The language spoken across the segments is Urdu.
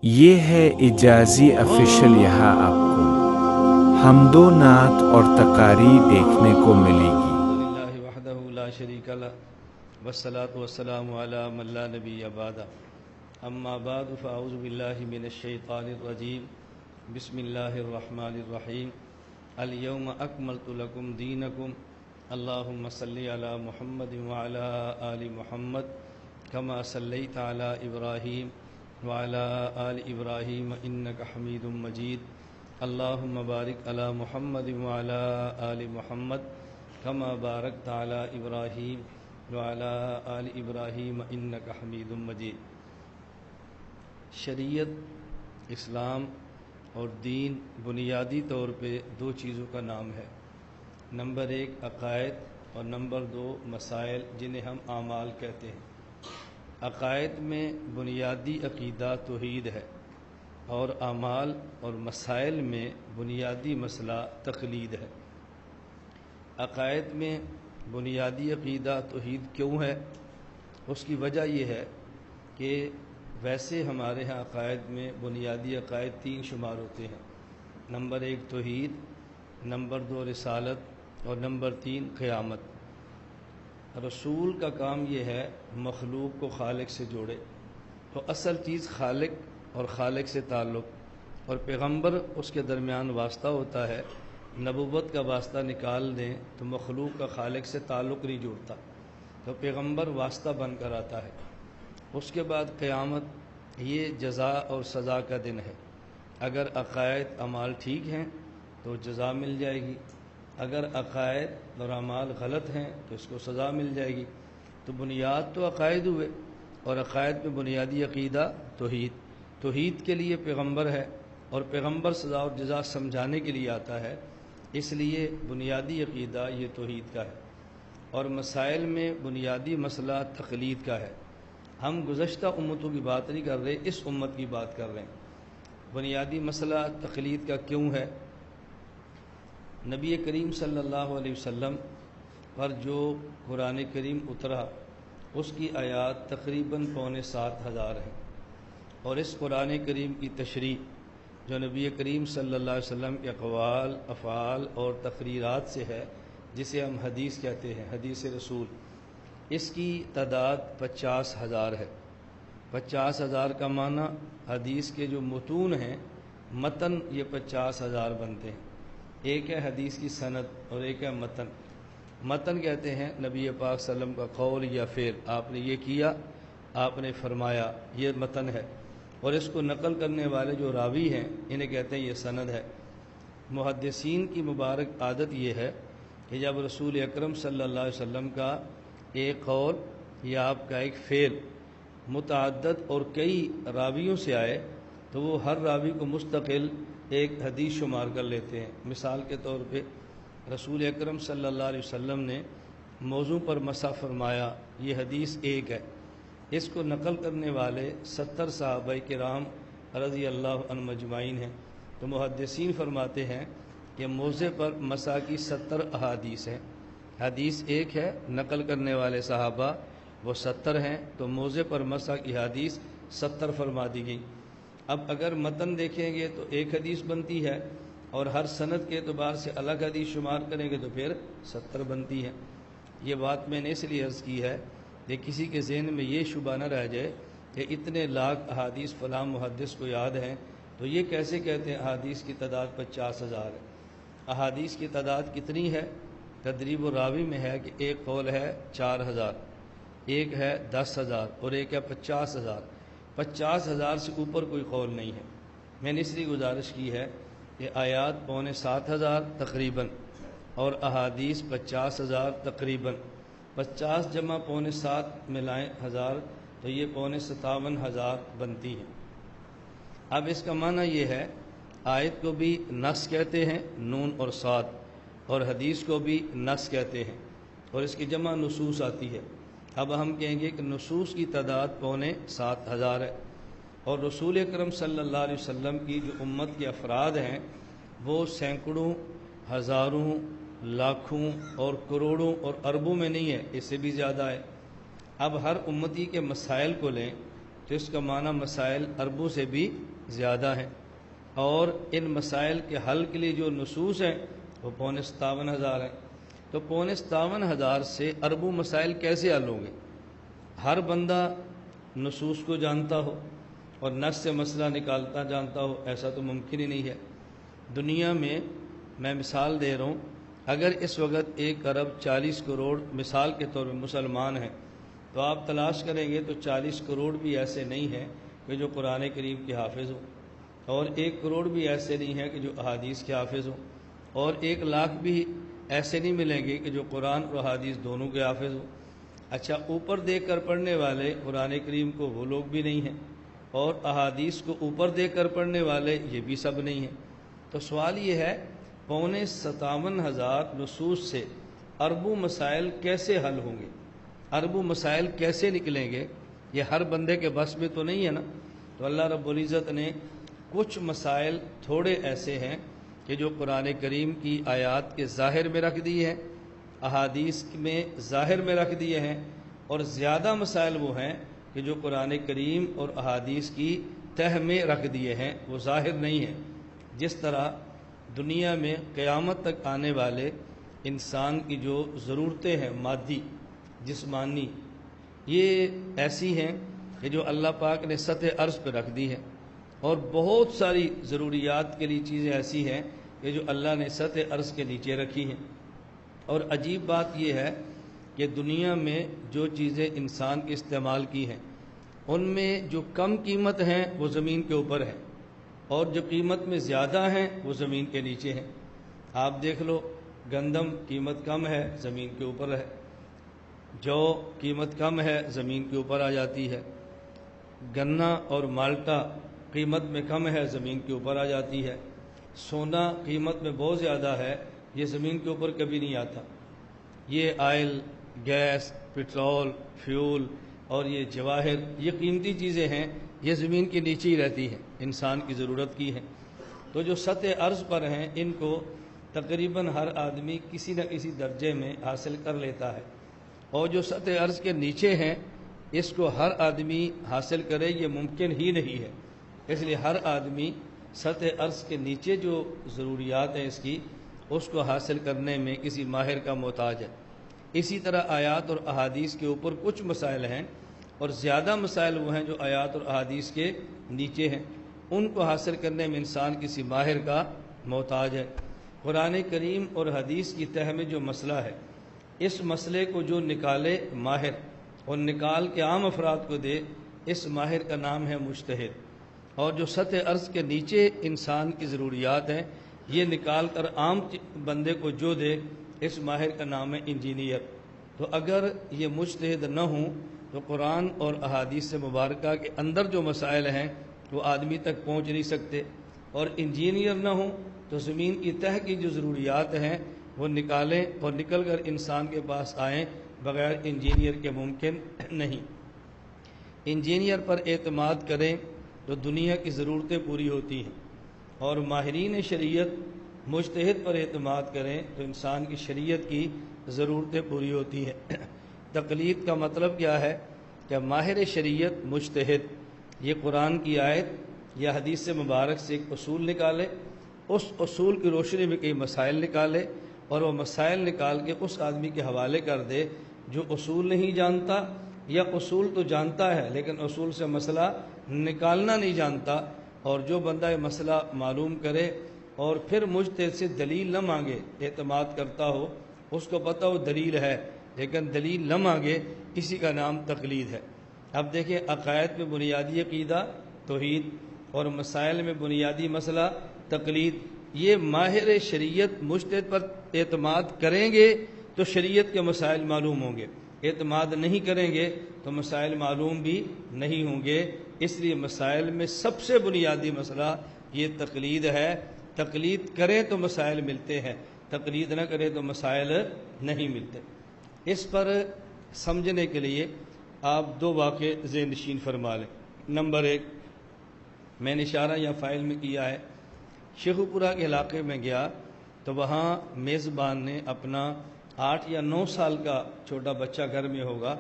یہ ہے اجازی آفیشل، یہاں آپ کو حمد و نعت اور تقاریر دیکھنے کو ملے گی۔ الحمدللہ وحدہ لا شریک لہ والصلاة والسلام علی من لا نبی بعد، اما بعد فاعوذ باللہ من الشیطان الرجیم، بسم اللہ الرحمن الرحیم۔ الیوم اکملت لکم دینکم، اللہم صلی علی محمد وعلی آل محمد کما صلیت علی ابراہیم وعلی آل ابراہیم انک حمید مجید، اللہم بارک علی محمد وعلی آل محمد کما بارکت علی ابراہیم وعلی آل ابراہیم انک حمید مجید۔ شریعت، اسلام اور دین بنیادی طور پہ دو چیزوں کا نام ہے، نمبر ایک عقائد اور نمبر دو مسائل جنہیں ہم اعمال کہتے ہیں۔ عقائد میں بنیادی عقیدہ توحید ہے، اور اعمال اور مسائل میں بنیادی مسئلہ تقلید ہے۔ عقائد میں بنیادی عقیدہ توحید کیوں ہے؟ اس کی وجہ یہ ہے کہ ویسے ہمارے ہاں عقائد میں بنیادی عقائد تین شمار ہوتے ہیں، نمبر ایک توحید، نمبر دو رسالت اور نمبر تین قیامت۔ رسول کا کام یہ ہے مخلوق کو خالق سے جوڑے، تو اصل چیز خالق اور خالق سے تعلق، اور پیغمبر اس کے درمیان واسطہ ہوتا ہے۔ نبوت کا واسطہ نکال دیں تو مخلوق کا خالق سے تعلق نہیں جوڑتا، تو پیغمبر واسطہ بن کر آتا ہے۔ اس کے بعد قیامت، یہ جزا اور سزا کا دن ہے۔ اگر عقائد اعمال ٹھیک ہیں تو جزا مل جائے گی، اگر عقائد اور اعمال غلط ہیں تو اس کو سزا مل جائے گی۔ تو بنیاد تو عقائد ہوئے، اور عقائد میں بنیادی عقیدہ توحید۔ توحید کے لیے پیغمبر ہے، اور پیغمبر سزا اور جزا سمجھانے کے لیے آتا ہے، اس لیے بنیادی عقیدہ یہ توحید کا ہے۔ اور مسائل میں بنیادی مسئلہ تقلید کا ہے۔ ہم گزشتہ امتوں کی بات نہیں کر رہے، اس امت کی بات کر رہے ہیں۔ بنیادی مسئلہ تقلید کا کیوں ہے؟ نبی کریم صلی اللہ علیہ وسلم پر جو قرآن کریم اترا، اس کی آیات تقریباً 7,500 ہیں، اور اس قرآن کریم کی تشریح جو نبی کریم صلی اللہ علیہ وسلم کے اقوال، افعال اور تقریرات سے ہے، جسے ہم حدیث کہتے ہیں، حدیث رسول، اس کی تعداد 50,000 ہے۔ 50,000 کا معنی حدیث کے جو متون ہیں، متن یہ 50,000 بنتے ہیں۔ ایک ہے حدیث کی سند اور ایک ہے متن۔ متن کہتے ہیں نبی پاک صلی اللہ علیہ وسلم کا قول یا فعل، آپ نے یہ کیا، آپ نے فرمایا، یہ متن ہے۔ اور اس کو نقل کرنے والے جو راوی ہیں، انہیں کہتے ہیں یہ سند ہے۔ محدثین کی مبارک عادت یہ ہے کہ جب رسول اکرم صلی اللہ علیہ وسلم کا ایک قول یا آپ کا ایک فعل متعدد اور کئی راویوں سے آئے تو وہ ہر راوی کو مستقل ایک حدیث شمار کر لیتے ہیں۔ مثال کے طور پہ رسول اکرم صلی اللہ علیہ وسلم نے موضوع پر مسح فرمایا، یہ حدیث ایک ہے۔ اس کو نقل کرنے والے 70 صحابہ کرام رضی اللہ عنہم اجمعین ہیں، تو محدثین فرماتے ہیں کہ موضع پر مسح کی 70 احادیث ہیں۔ حدیث ایک ہے، نقل کرنے والے صحابہ وہ 70 ہیں، تو موضع پر مسح کی حدیث 70 فرما دی گئی۔ اب اگر متن دیکھیں گے تو ایک حدیث بنتی ہے، اور ہر سند کے اعتبار سے الگ حدیث شمار کریں گے تو پھر 70 بنتی ہے۔ یہ بات میں نے اس لیے عرض کی ہے کہ کسی کے ذہن میں یہ شبہ نہ رہ جائے کہ اتنے لاکھ احادیث فلاں محدث کو یاد ہیں، تو یہ کیسے کہتے ہیں احادیث کی تعداد 50,000 ہے۔ احادیث کی تعداد کتنی ہے؟ تدریب الراوی میں ہے کہ ایک قول ہے 4,000، ایک ہے 10,000 اور ایک ہے 50,000۔ 50,000 سے اوپر کوئی قول نہیں ہے۔ میں نے اس لیے گزارش کی ہے کہ آیات 7,500 تقریباً اور احادیث 50,000 تقریباً، 50 جمع 7.5 ملائیں 1000 تو یہ 57,500 بنتی ہیں۔ اب اس کا معنی یہ ہے، آیت کو بھی نص کہتے ہیں، نون اور صاد، اور حدیث کو بھی نص کہتے ہیں، اور اس کی جمع نصوص آتی ہے۔ اب ہم کہیں گے کہ نصوص کی تعداد 7,500 ہے، اور رسول اکرم صلی اللہ علیہ وسلم کی جو امت کے افراد ہیں وہ سینکڑوں، ہزاروں، لاکھوں اور کروڑوں اور اربوں میں نہیں ہے، اس سے بھی زیادہ ہے۔ اب ہر امتی کے مسائل کو لیں تو اس کا معنی مسائل اربوں سے بھی زیادہ ہیں، اور ان مسائل کے حل کے لیے جو نصوص ہیں وہ 57,500 ہیں۔ تو 57,500 سے اربوں مسائل کیسے حل ہوں گے؟ ہر بندہ نصوص کو جانتا ہو اور نص سے مسئلہ نکالتا جانتا ہو، ایسا تو ممکن ہی نہیں ہے۔ دنیا میں میں مثال دے رہا ہوں، اگر اس وقت 1,40,40,00,000,000 مثال کے طور پہ مسلمان ہیں، تو آپ تلاش کریں گے تو 40 کروڑ بھی ایسے نہیں ہیں کہ جو قرآن کریم کے حافظ ہوں، اور 1 کروڑ بھی ایسے نہیں ہیں کہ جو احادیث کے حافظ ہوں، اور 1,00,000 بھی ایسے نہیں ملیں گے کہ جو قرآن اور احادیث دونوں کے حافظ ہوں۔ اچھا، اوپر دیکھ کر پڑھنے والے قرآن کریم کو وہ لوگ بھی نہیں ہیں، اور احادیث کو اوپر دیکھ کر پڑھنے والے یہ بھی سب نہیں ہیں۔ تو سوال یہ ہے، 57,500 نصوص سے اربوں مسائل کیسے حل ہوں گے؟ اربوں مسائل کیسے نکلیں گے؟ یہ ہر بندے کے بس میں تو نہیں ہے نا۔ تو اللہ رب العزت نے کچھ مسائل تھوڑے ایسے ہیں کہ جو قرآن کریم کی آیات کے ظاہر میں رکھ دیے ہیں، احادیث میں ظاہر میں رکھ دیے ہیں، اور زیادہ مسائل وہ ہیں کہ جو قرآن کریم اور احادیث کی تہ میں رکھ دیے ہیں، وہ ظاہر نہیں ہیں۔ جس طرح دنیا میں قیامت تک آنے والے انسان کی جو ضرورتیں ہیں مادی جسمانی، یہ ایسی ہیں کہ جو اللہ پاک نے سطح عرض پہ رکھ دی ہے، اور بہت ساری ضروریات کے لیے چیزیں ایسی ہیں کہ جو اللہ نے سطح عرض کے نیچے رکھی ہیں۔ اور عجیب بات یہ ہے کہ دنیا میں جو چیزیں انسان کے استعمال کی ہیں، ان میں جو کم قیمت ہیں وہ زمین کے اوپر ہیں، اور جو قیمت میں زیادہ ہیں وہ زمین کے نیچے ہیں۔ آپ دیکھ لو، گندم قیمت کم ہے، زمین کے اوپر ہے، جو قیمت کم ہے زمین کے اوپر آ جاتی ہے، گنا اور مالٹا قیمت میں کم ہے، زمین کے اوپر آ جاتی ہے، سونا قیمت میں بہت زیادہ ہے، یہ زمین کے اوپر کبھی نہیں آتا۔ یہ آئل، گیس، پٹرول، فیول اور یہ جواہر، یہ قیمتی چیزیں ہیں، یہ زمین کے نیچے ہی رہتی ہیں، انسان کی ضرورت کی ہیں۔ تو جو سطح عرض پر ہیں، ان کو تقریباً ہر آدمی کسی نہ کسی درجے میں حاصل کر لیتا ہے، اور جو سطح عرض کے نیچے ہیں اس کو ہر آدمی حاصل کرے یہ ممکن ہی نہیں ہے۔ اس لیے ہر آدمی سطح عرض کے نیچے جو ضروریات ہیں اس کو حاصل کرنے میں کسی ماہر کا محتاج ہے۔ اسی طرح آیات اور احادیث کے اوپر کچھ مسائل ہیں، اور زیادہ مسائل وہ ہیں جو آیات اور احادیث کے نیچے ہیں، ان کو حاصل کرنے میں انسان کسی ماہر کا محتاج ہے۔ قرآن کریم اور حدیث کی تہ میں جو مسئلہ ہے، اس مسئلے کو جو نکالے ماہر اور نکال کے عام افراد کو دے، اس ماہر کا نام ہے مجتہد۔ اور جو سطح عرض کے نیچے انسان کی ضروریات ہیں، یہ نکال کر عام بندے کو جو دے، اس ماہر کا نام ہے انجینئر۔ تو اگر یہ مجتہد نہ ہوں تو قرآن اور احادیث مبارکہ کے اندر جو مسائل ہیں وہ آدمی تک پہنچ نہیں سکتے، اور انجینئر نہ ہوں تو زمین کی تہ کی جو ضروریات ہیں وہ نکالیں اور نکل کر انسان کے پاس آئیں، بغیر انجینئر کے ممکن نہیں۔ انجینئر پر اعتماد کریں تو دنیا کی ضرورتیں پوری ہوتی ہیں، اور ماہرین شریعت مجتہد پر اعتماد کریں تو انسان کی شریعت کی ضرورتیں پوری ہوتی ہیں۔ تقلید کا مطلب کیا ہے کہ ماہر شریعت مجتہد یہ قرآن کی آیت یا حدیث مبارک سے ایک اصول نکالے، اس اصول کی روشنی میں کئی مسائل نکالے، اور وہ مسائل نکال کے اس آدمی کے حوالے کر دے جو اصول نہیں جانتا، یا اصول تو جانتا ہے لیکن اصول سے مسئلہ نکالنا نہیں جانتا۔ اور جو بندہ یہ مسئلہ معلوم کرے اور پھر مجتہد سے دلیل نہ مانگے، اعتماد کرتا ہو، اس کو پتہ وہ دلیل ہے لیکن دلیل نہ مانگے، اسی کا نام تقلید ہے۔ اب دیکھیں، عقائد میں بنیادی عقیدہ توحید، اور مسائل میں بنیادی مسئلہ تقلید، یہ ماہر شریعت مجتہد پر اعتماد کریں گے تو شریعت کے مسائل معلوم ہوں گے، اعتماد نہیں کریں گے تو مسائل معلوم بھی نہیں ہوں گے۔ اس لیے مسائل میں سب سے بنیادی مسئلہ یہ تقلید ہے۔ تقلید کریں تو مسائل ملتے ہیں، تقلید نہ کریں تو مسائل نہیں ملتے۔ اس پر سمجھنے کے لیے آپ 2 واقعے ذہن نشین فرما لیں۔ نمبر 1، میں نے اشارہ یا فائل میں کیا ہے، شیخو پورہ کے علاقے میں گیا تو وہاں میزبان نے اپنا 8 یا 9 سال کا چھوٹا بچہ گھر میں ہوگا،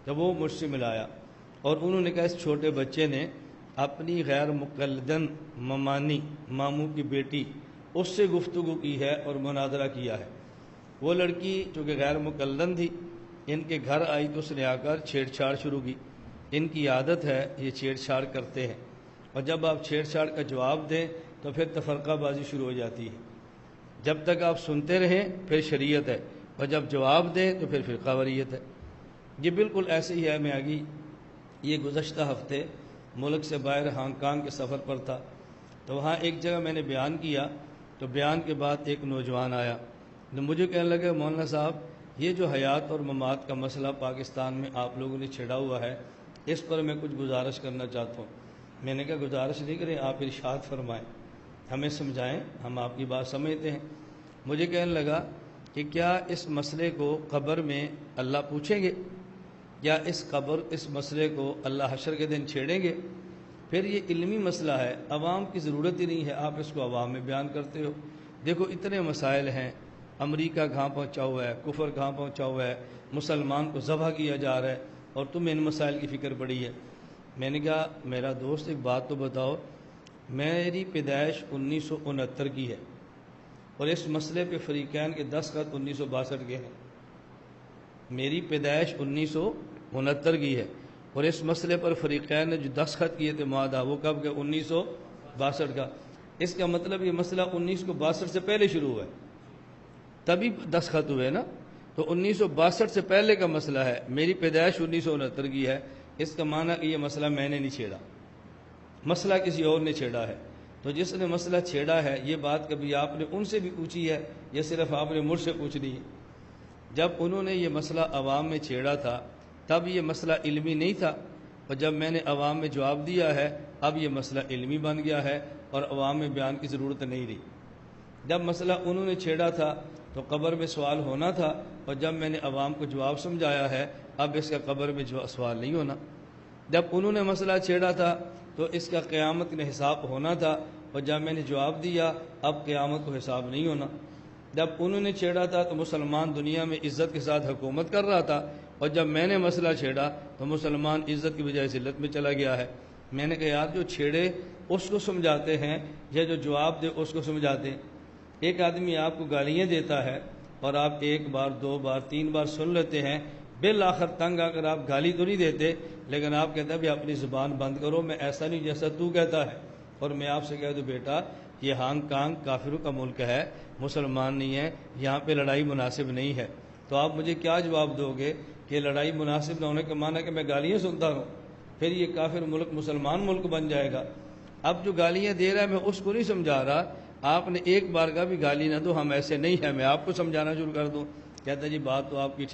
تو وہ مجھ سے ملایا، اور انہوں نے کہا اس چھوٹے بچے نے اپنی غیر مقلدن ممانی ماموں کی بیٹی اس سے گفتگو کی ہے اور مناظرہ کیا ہے۔ وہ لڑکی جو کہ غیر مقلدن تھی، ان کے گھر آئی تو اس نے آ کر چھیڑ چھاڑ شروع کی۔ ان کی عادت ہے، یہ چھیڑ چھاڑ کرتے ہیں، اور جب آپ چھیڑ چھاڑ کا جواب دیں تو پھر تفرقہ بازی شروع ہو جاتی ہے۔ جب تک آپ سنتے رہیں پھر شریعت ہے، اور جب جواب دیں تو پھر فرقہ واریت ہے۔ یہ بالکل ایسے ہی ہے۔ میں آگی یہ گزشتہ ہفتے ملک سے باہر ہانگ کانگ کے سفر پر تھا، تو وہاں ایک جگہ میں نے بیان کیا، تو بیان کے بعد ایک نوجوان آیا تو مجھے کہنے لگے، مولانا صاحب یہ جو حیات اور ممات کا مسئلہ پاکستان میں آپ لوگوں نے چھیڑا ہوا ہے، اس پر میں کچھ گزارش کرنا چاہتا ہوں۔ میں نے کہا گزارش نہیں کریں، آپ ارشاد فرمائیں، ہمیں سمجھائیں، ہم آپ کی بات سمجھتے ہیں۔ مجھے کہنے لگا کہ کیا اس مسئلے کو قبر میں اللہ پوچھیں گے، یا اس مسئلے کو اللہ حشر کے دن چھیڑیں گے؟ پھر یہ علمی مسئلہ ہے، عوام کی ضرورت ہی نہیں ہے، آپ اس کو عوام میں بیان کرتے ہو۔ دیکھو اتنے مسائل ہیں، امریکہ کہاں پہنچا ہوا ہے، کفر کہاں پہنچا ہوا ہے، مسلمان کو ذبح کیا جا رہا ہے، اور تمہیں ان مسائل کی فکر پڑی ہے۔ میں نے کہا میرا دوست ایک بات تو بتاؤ، میری پیدائش 1969 کی ہے، اور اس مسئلے پہ فریقین کے دستخط 1962 کے ہیں۔ میری پیدائش 1969 کی ہے، اور اس مسئلے پر فریقین نے جو دستخط کیے تھے معاہدہ، وہ کب کے 1962 کا۔ اس کا مطلب یہ مسئلہ 1962 سے پہلے شروع ہوا ہے، تبھی دستخط ہوئے نا۔ تو 1962 سے پہلے کا مسئلہ ہے، میری پیدائش 1969 کی ہے، اس کا معنی کہ یہ مسئلہ میں نے نہیں چھیڑا، مسئلہ کسی اور نے چھیڑا ہے۔ تو جس نے مسئلہ چھیڑا ہے، یہ بات کبھی آپ نے ان سے بھی پوچھی ہے یا صرف آپ نے مجھ سے پوچھنی ہے؟ جب انہوں نے یہ مسئلہ عوام میں چھیڑا تھا تب یہ مسئلہ علمی نہیں تھا، اور جب میں نے عوام میں جواب دیا ہے اب یہ مسئلہ علمی بن گیا ہے اور عوام میں بیان کی ضرورت نہیں رہی۔ جب مسئلہ انہوں نے چھیڑا تھا تو قبر میں سوال ہونا تھا، اور جب میں نے عوام کو جواب سمجھایا ہے اب اس کا قبر میں سوال نہیں ہونا۔ جب انہوں نے مسئلہ چھیڑا تھا تو اس کا قیامت میں حساب ہونا تھا، اور جب میں نے جواب دیا اب قیامت کو حساب نہیں ہونا۔ جب انہوں نے چھیڑا تھا تو مسلمان دنیا میں عزت کے ساتھ حکومت کر رہا تھا، اور جب میں نے مسئلہ چھیڑا تو مسلمان عزت کی بجائے ذلت میں چلا گیا ہے۔ میں نے کہا یار جو چھیڑے اس کو سمجھاتے ہیں یا جو جواب دے اس کو سمجھاتے ہیں؟ ایک آدمی آپ کو گالیاں دیتا ہے اور آپ ایک بار دو بار تین بار سن لیتے ہیں، بالآخر تنگ آ کر آپ گالی تو نہیں دیتے، لیکن آپ کہتے ہیں بھی اپنی زبان بند کرو، میں ایسا نہیں جیسا تو کہتا ہے۔ اور میں آپ سے کہہ دوں بیٹا یہ ہانگ کانگ کافروں کا ملک ہے، مسلمان نہیں ہے، یہاں پہ لڑائی مناسب نہیں ہے۔ تو آپ مجھے کیا جواب دو گے کہ لڑائی مناسب نہ ہونے کا معنی کہ میں گالیاں سنتا ہوں؟ پھر یہ کافر ملک مسلمان ملک بن جائے گا۔ اب جو گالیاں دے رہا ہے میں اس کو نہیں سمجھا رہا، آپ نے ایک بار کا بھی گالی نہ دو، ہم ایسے نہیں ہیں، میں آپ کو سمجھانا شروع کر دوں، کہتا جی بات تو آپ کی ٹھیک